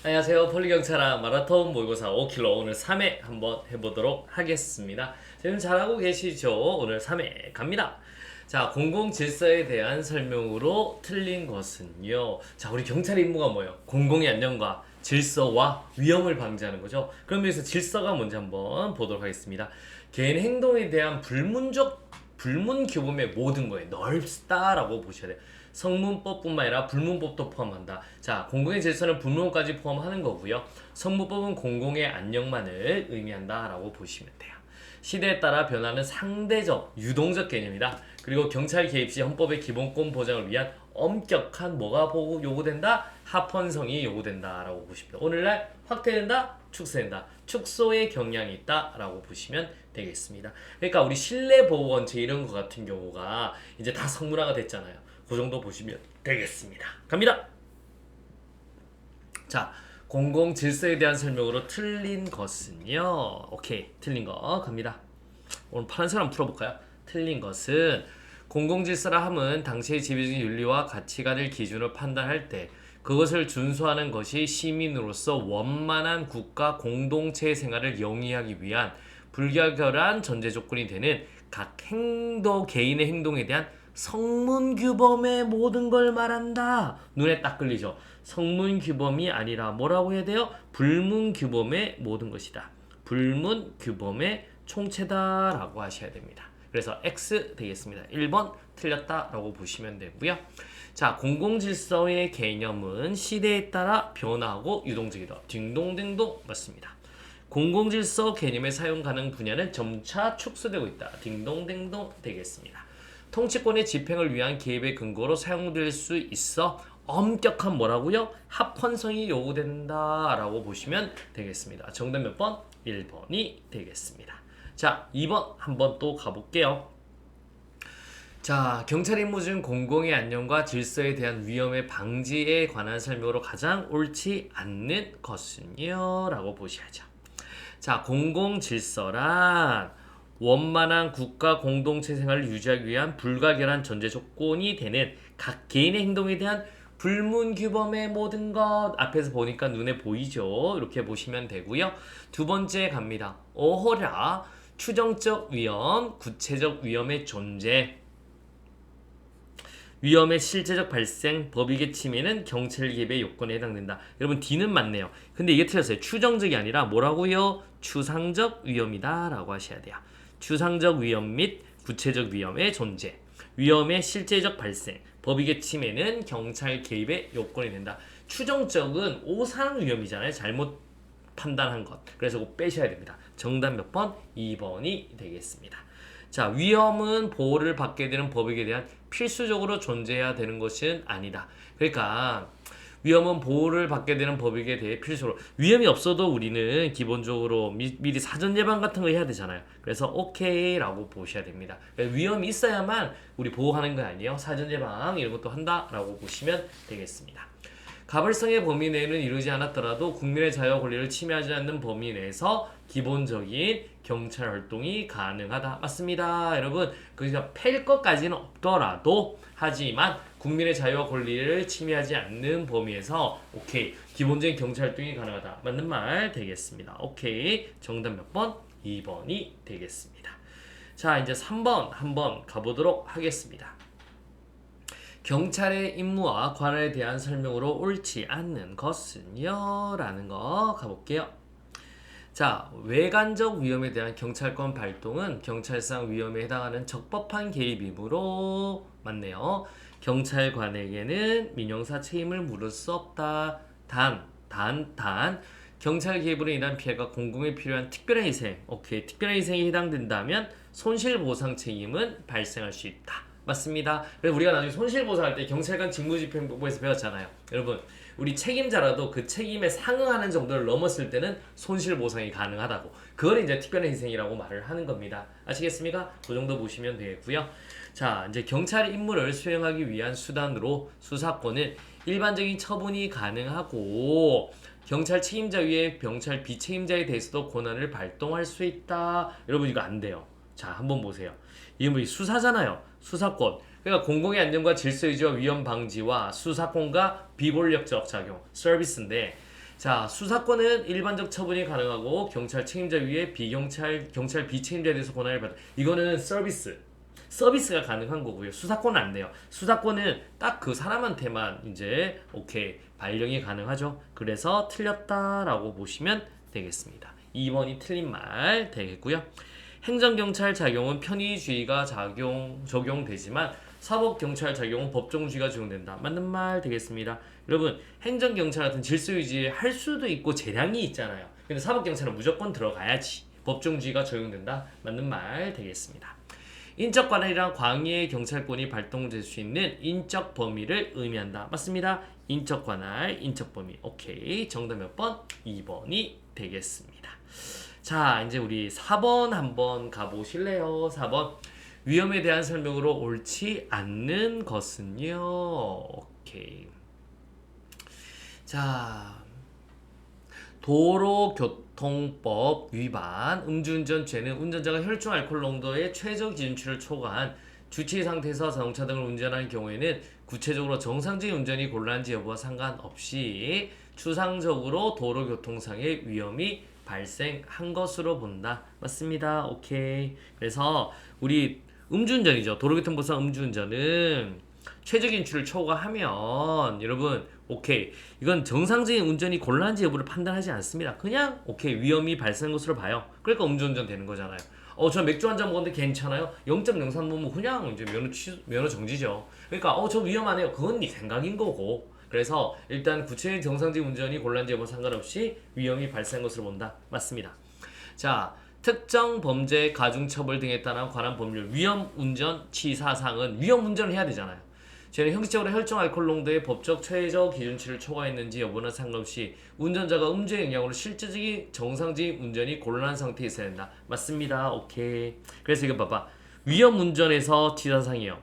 안녕하세요. 폴리경찰학 마라톤 모의고사 5km 오늘 3회 한번 해보도록 하겠습니다. 지금 잘하고 계시죠? 오늘 3회 갑니다. 자, 공공질서에 대한 설명으로 틀린 것은요. 자, 우리 경찰의 임무가 뭐예요? 공공의 안녕과 질서와 위험을 방지하는 거죠. 그럼 여기서 질서가 뭔지 한번 보도록 하겠습니다. 개인 행동에 대한 불문 규범의 모든 거에 넓다라고 보셔야 돼요. 성문법뿐만 아니라 불문법도 포함한다. 자, 공공의 질서는 불문까지 포함하는 거고요. 성문법은 공공의 안녕만을 의미한다라고 보시면 돼요. 시대에 따라 변하는 상대적, 유동적 개념이다. 그리고 경찰 개입 시 헌법의 기본권 보장을 위한 엄격한 뭐가 요구된다? 합헌성이 요구된다라고 보십니다. 오늘날 확대된다? 축소된다. 축소의 경향이 있다라고 보시면 되겠습니다. 그러니까 우리 실내보호원체 이런 거 같은 경우가 이제 다 성문화가 됐잖아요. 그 정도 보시면 되겠습니다. 갑니다. 자, 공공 질서에 대한 설명으로 틀린 것은요. 오케이, 틀린 거 갑니다. 오늘 파란색 한번 풀어볼까요? 틀린 것은 공공 질서라 함은 당시의 지배적인 윤리와 가치관을 기준으로 판단할 때 그것을 준수하는 것이 시민으로서 원만한 국가 공동체 생활을 영위하기 위한 불가결한 전제 조건이 되는 각 개인의 행동에 대한 성문규범의 모든 걸 말한다. 눈에 딱 끌리죠. 성문규범이 아니라 뭐라고 해야 돼요? 불문규범의 모든 것이다. 불문규범의 총체다라고 하셔야 됩니다. 그래서 X 되겠습니다. 1번 틀렸다라고 보시면 되고요. 자, 공공질서의 개념은 시대에 따라 변화하고 유동적이다. 딩동댕동 맞습니다. 공공질서 개념의 사용 가능 분야는 점차 축소되고 있다. 딩동댕동 되겠습니다. 통치권의 집행을 위한 개입의 근거로 사용될 수 있어 엄격한 뭐라고요? 합헌성이 요구된다라고 보시면 되겠습니다. 정답 몇 번? 1번이 되겠습니다. 자, 2번 한번 또 가볼게요. 자, 경찰 임무 중 공공의 안녕과 질서에 대한 위험의 방지에 관한 설명으로 가장 옳지 않는 것은요? 라고 보셔야죠. 자, 공공질서란 원만한 국가 공동체 생활을 유지하기 위한 불가결한 전제 조건이 되는 각 개인의 행동에 대한 불문규범의 모든 것 앞에서 보니까 눈에 보이죠. 이렇게 보시면 되고요. 두 번째 갑니다. 어허라 추정적 위험, 구체적 위험의 존재, 위험의 실제적 발생, 법익의 침해는 경찰 개입의 요건에 해당된다. 여러분 D는 맞네요. 근데 이게 틀렸어요. 추정적이 아니라 뭐라고요? 추상적 위험이다 라고 하셔야 돼요. 추상적 위험 및 구체적 위험의 존재, 위험의 실제적 발생, 법익의 침해는 경찰 개입의 요건이 된다. 추정적은 오상 위험이잖아요. 잘못 판단한 것. 그래서 꼭 빼셔야 됩니다. 정답 몇 번? 2번이 되겠습니다. 자, 위험은 보호를 받게 되는 법익에 대한 필수적으로 존재해야 되는 것은 아니다. 그러니까 위험은 보호를 받게 되는 법익에 대해 필수로, 위험이 없어도 우리는 기본적으로 미리 사전 예방 같은 거 해야 되잖아요. 그래서 오케이라고 보셔야 됩니다. 위험이 있어야만 우리 보호하는 거 아니에요. 사전 예방 이런 것도 한다라고 보시면 되겠습니다. 가벌성의 범위 내에는 이루지 않았더라도 국민의 자유와 권리를 침해하지 않는 범위 내에서 기본적인 경찰 활동이 가능하다. 맞습니다. 여러분, 그러니까 팰 것까지는 없더라도 하지만 국민의 자유와 권리를 침해하지 않는 범위에서 오케이, 기본적인 경찰 활동이 가능하다. 맞는 말 되겠습니다. 오케이, 정답 몇 번? 2번이 되겠습니다. 자, 이제 3번 한번 가보도록 하겠습니다. 경찰의 임무와 관할에 대한 설명으로 옳지 않는 것은요? 라는 거 가볼게요. 자, 외관적 위험에 대한 경찰권 발동은 경찰상 위험에 해당하는 적법한 개입이므로 맞네요. 경찰관에게는 민형사 책임을 물을 수 없다. 단, 경찰 개입으로 인한 피해가 공공에 필요한 특별한 희생, 오케이, 특별한 희생이 해당된다면 손실보상 책임은 발생할 수 있다. 맞습니다. 그래서 우리가 나중에 손실보상할 때 경찰관 직무집행법에서 배웠잖아요. 여러분, 우리 책임자라도 그 책임에 상응하는 정도를 넘었을 때는 손실보상이 가능하다고. 그걸 이제 특별한 희생이라고 말을 하는 겁니다. 아시겠습니까? 그 정도 보시면 되겠고요. 자, 이제 경찰 임무를 수행하기 위한 수단으로 수사권은 일반적인 처분이 가능하고 경찰 책임자 위에 경찰 비책임자에 대해서도 권한을 발동할 수 있다. 여러분 이거 안 돼요. 자, 한번 보세요. 이게 뭐 수사잖아요. 수사권. 그러니까 공공의 안전과 질서 유지와 위험 방지와 수사권과 비본력적 작용, 서비스인데 자, 수사권은 일반적 처분이 가능하고 경찰 책임자 위에 경찰 비책임자에 대해서 권한을 받아. 이거는 서비스가 가능한 거고요. 수사권은 안 돼요. 수사권은 딱 그 사람한테만 이제 오케이 발령이 가능하죠. 그래서 틀렸다라고 보시면 되겠습니다. 2번이 틀린 말 되겠고요. 행정경찰 작용은 편의주의가 적용되지만 사법경찰 작용은 법정주의가 적용된다. 맞는 말 되겠습니다. 여러분, 행정경찰 같은 질서유지 할 수도 있고 재량이 있잖아요. 근데 사법경찰은 무조건 들어가야지. 법정주의가 적용된다. 맞는 말 되겠습니다. 인적 관할이란 광의의 경찰권이 발동될 수 있는 인적 범위를 의미한다. 맞습니다. 인적 관할, 인적 범위. 오케이. 정답 몇 번? 2번이 되겠습니다. 자, 이제 우리 4번 한번 가보실래요? 4번. 위험에 대한 설명으로 옳지 않는 것은요. 오케이. 자, 도로교통법 위반, 음주운전죄는 운전자가 혈중 알코올 농도의 최저 기준치를 초과한 주치 상태에서 자동차 등을 운전하는 경우에는 구체적으로 정상적인 운전이 곤란한지 여부와 상관없이 추상적으로 도로교통상의 위험이 발생한 것으로 본다. 맞습니다. 오케이. 그래서 우리 음주운전이죠. 도로교통법상 음주운전은 최저 기준치를 초과하면 여러분 오케이 이건 정상적인 운전이 곤란한지 여부를 판단하지 않습니다. 그냥 오케이 위험이 발생한 것으로 봐요. 그러니까 음주운전 되는 거잖아요. 저 맥주 한 잔 먹었는데 괜찮아요? 0.03 먹으면 그냥 이제 면허 정지죠. 그러니까 저 위험하네요. 그건 네 생각인 거고. 그래서 일단 구체적인 정상적인 운전이 곤란한지 여부 상관없이 위험이 발생한 것으로 본다. 맞습니다. 자, 특정 범죄 가중처벌 등에 따른 관한 법률 위험운전 치사상은 위험운전을 해야 되잖아요. 쟤는 형식적으로 혈중 알코올 농도의 법적 최저 기준치를 초과했는지 여부는 상관없이 운전자가 음주의 영향으로 실질적인 정상적인 운전이 곤란한 상태에 있어야 된다. 맞습니다. 오케이. 그래서 이거 봐봐. 위험운전에서 치사상이요.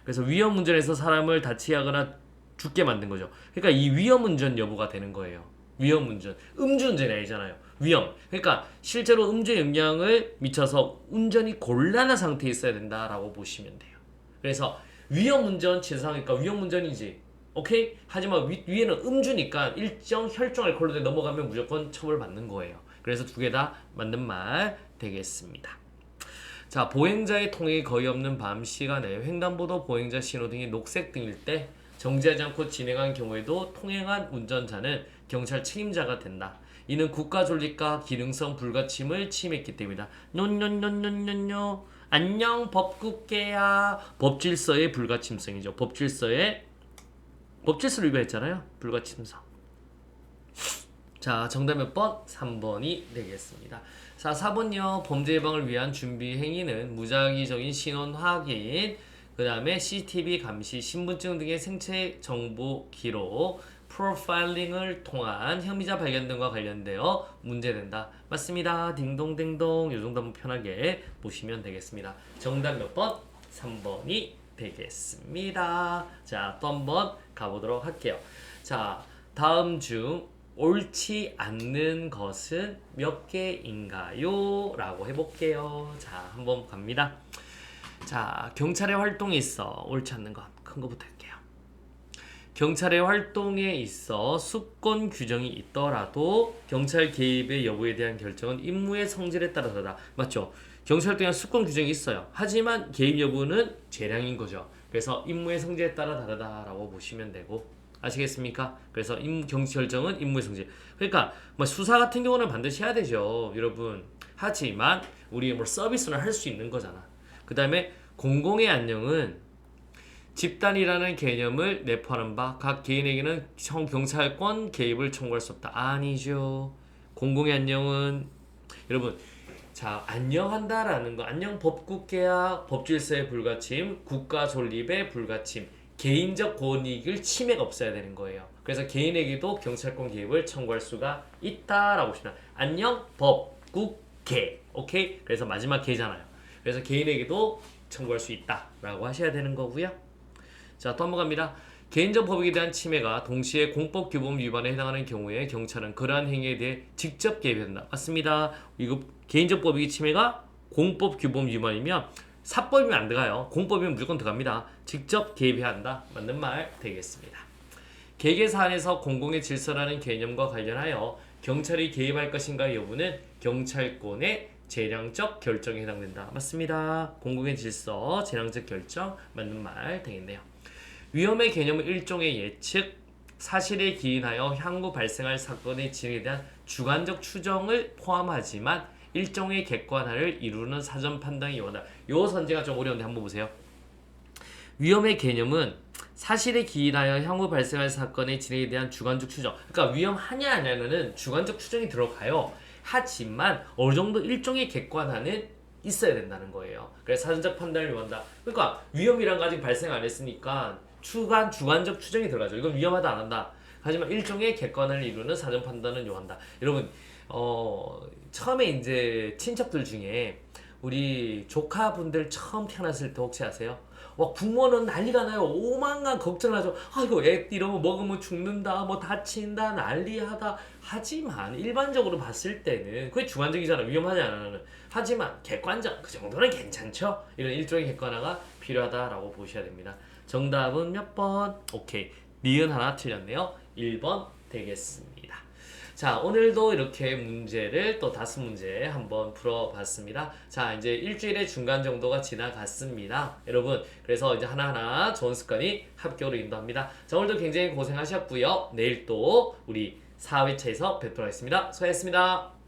그래서 위험운전에서 사람을 다치게 하거나 죽게 만든 거죠. 그러니까 이 위험운전 여부가 되는 거예요. 위험운전. 음주운전이 아니잖아요. 위험. 그러니까 실제로 음주의 영향을 미쳐서 운전이 곤란한 상태에 있어야 된다라고 보시면 돼요. 그래서 위험운전 치사상이니까 위험운전이지. 오케이? 하지만 위에는 음주니까 일정 혈중 알코올에 넘어가면 무조건 처벌받는 거예요. 그래서 두 개 다 맞는 말 되겠습니다. 자, 보행자의 통행이 거의 없는 밤 시간에 횡단보도 보행자 신호등이 녹색 등일 때 정지하지 않고 진행한 경우에도 통행한 운전자는 경찰 책임자가 된다. 이는 국가 존립과 기능성 불가침을 침해했기 때문이다. 노노노노노노 안녕 법국계야. 법질서의 불가침성이죠. 법질서를 위반했잖아요. 불가침성. 자, 정답 몇 번? 3번이 되겠습니다. 자, 4번요. 범죄 예방을 위한 준비 행위는 무작위적인 신원 확인, 그 다음에 CCTV 감시, 신분증 등의 생체 정보 기록, 프로파일링을 통한 혐의자 발견 등과 관련되어 문제된다. 맞습니다. 딩동댕동. 요 정도 한번 편하게 보시면 되겠습니다. 정답 몇 번? 3번이 되겠습니다. 자, 또 한번 가보도록 할게요. 자, 다음 중 옳지 않는 것은 몇 개인가요? 라고 해볼게요. 자, 한번 갑니다. 자, 경찰의 활동에 있어 옳지 않는 것. 큰 거부터 할게요. 경찰의 활동에 있어 수권 규정이 있더라도 경찰 개입의 여부에 대한 결정은 임무의 성질에 따라 다르다. 맞죠? 경찰 활동에 수권 규정이 있어요. 하지만 개입 여부는 재량인 거죠. 그래서 임무의 성질에 따라 다르다라고 보시면 되고, 아시겠습니까? 그래서 경찰 결정은 임무의 성질. 그러니까 뭐 수사 같은 경우는 반드시 해야 되죠, 여러분. 하지만 우리 뭐 서비스는 할 수 있는 거잖아. 그 다음에 공공의 안녕은 집단이라는 개념을 내포하는 바 각 개인에게는 경찰권 개입을 청구할 수 없다. 아니죠. 공공의 안녕은 여러분, 자, 안녕한다라는 거, 안녕 법국계약, 법질서의 불가침, 국가 존립의 불가침, 개인적 권익을 침해가 없어야 되는 거예요. 그래서 개인에게도 경찰권 개입을 청구할 수가 있다라고 보시면 안녕 법국계. 오케이? 그래서 마지막 개잖아요. 그래서 개인에게도 청구할 수 있다라고 하셔야 되는 거고요. 자, 또 한 번 갑니다. 개인적 법익에 대한 침해가 동시에 공법 규범 위반에 해당하는 경우에 경찰은 그러한 행위에 대해 직접 개입해야 된다. 맞습니다. 이거 개인적 법익의 침해가 공법 규범 위반이면 사법이면 안 들어가요. 공법이면 무조건 들어갑니다. 직접 개입해야 한다. 맞는 말 되겠습니다. 개개 사안에서 공공의 질서라는 개념과 관련하여 경찰이 개입할 것인가 여부는 경찰권의 재량적 결정에 해당된다. 맞습니다. 공공의 질서, 재량적 결정 맞는 말 되겠네요. 위험의 개념은 일종의 예측, 사실에 기인하여 향후 발생할 사건의 진행에 대한 주관적 추정을 포함하지만 일종의 객관화를 이루는 사전 판단이 요하다. 요 선제가 좀 어려운데 한번 보세요. 위험의 개념은 사실에 기인하여 향후 발생할 사건의 진행에 대한 주관적 추정. 그러니까 위험하냐 아니냐는 주관적 추정이 들어가요. 하지만 어느 정도 일종의 객관화는 있어야 된다는 거예요. 그래서 사전적 판단을 요한다. 그러니까 위험이란 거 아직 발생 안 했으니까 주관적 추정이 들어가죠. 이건 위험하다 안 한다. 하지만 일종의 객관화를 이루는 사전 판단은 요한다. 여러분 처음에 이제 친척들 중에 우리 조카분들 처음 태어났을 때 혹시 아세요? 와 부모는 난리가 나요. 오만간 걱정을 하죠. 아 이거 애 이러면 먹으면 죽는다, 뭐 다친다, 난리하다. 하지만 일반적으로 봤을 때는 그게 주관적이잖아. 위험하지 않아는. 하지만 객관적 그 정도는 괜찮죠. 이런 일종의 객관화가 필요하다라고 보셔야 됩니다. 정답은 몇 번? 오케이. 니은 하나 틀렸네요. 1번 되겠습니다. 자, 오늘도 이렇게 문제를 또 5문제 한번 풀어봤습니다. 자, 이제 일주일의 중간 정도가 지나갔습니다. 여러분, 그래서 이제 하나하나 좋은 습관이 합격으로 인도합니다. 자, 오늘도 굉장히 고생하셨고요. 내일 또 우리 4회차에서 뵙도록 하겠습니다. 수고하셨습니다.